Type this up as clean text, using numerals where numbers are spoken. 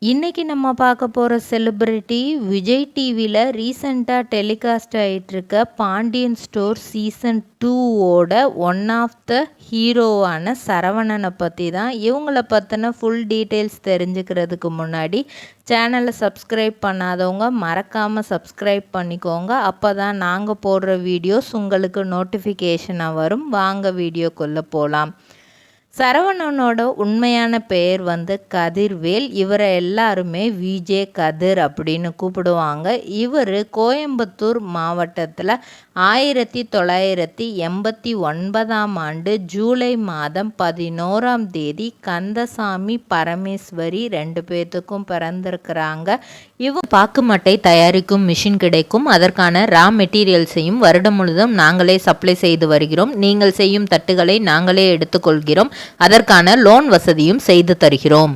இன்னைக்கு நம்ம பார்க்க போகிற செலிபிரிட்டி விஜய் டிவியில் ரீசெண்டாக டெலிகாஸ்ட் ஆகிட்டுருக்க பாண்டியன் ஸ்டோர் சீசன் 2ஓட ஒன் ஆஃப் த ஹீரோவான சரவணனை பற்றி தான். இவங்கள பற்றின ஃபுல் டீட்டெயில்ஸ் தெரிஞ்சுக்கிறதுக்கு முன்னாடி சேனலை சப்ஸ்கிரைப் பண்ணாதவங்க மறக்காமல் சப்ஸ்கிரைப் பண்ணிக்கோங்க. அப்போ தான் நாங்கள் போடுற வீடியோஸ் உங்களுக்கு நோட்டிஃபிகேஷனாக வரும். வாங்க வீடியோக்குள்ளே போகலாம். சரவணனோட உண்மையான பெயர் கதிர்வேல். இவரை எல்லாருமே விஜே கதிர் அப்படின்னு கூப்பிடுவாங்க. இவர் கோயம்புத்தூர் மாவட்டத்தில் 1989ஆம் ஆண்டு ஜூலை மாதம் 11ஆம் தேதி கந்தசாமி பரமேஸ்வரி 2 பேர்த்துக்கும் பிறந்திருக்கிறாங்க. இவங்க பாக்குமட்டை தயாரிக்கும் மிஷின் கிடைக்கும். அதற்கான ரா மெட்டீரியல்ஸையும் வருடம் முழுவதும் நாங்களே சப்ளை செய்து வருகிறோம். நீங்கள் செய்யும் தட்டுகளை நாங்களே எடுத்துக்கொள்கிறோம். அதற்கான லோன் வசதியும் செய்து தருகிறோம்.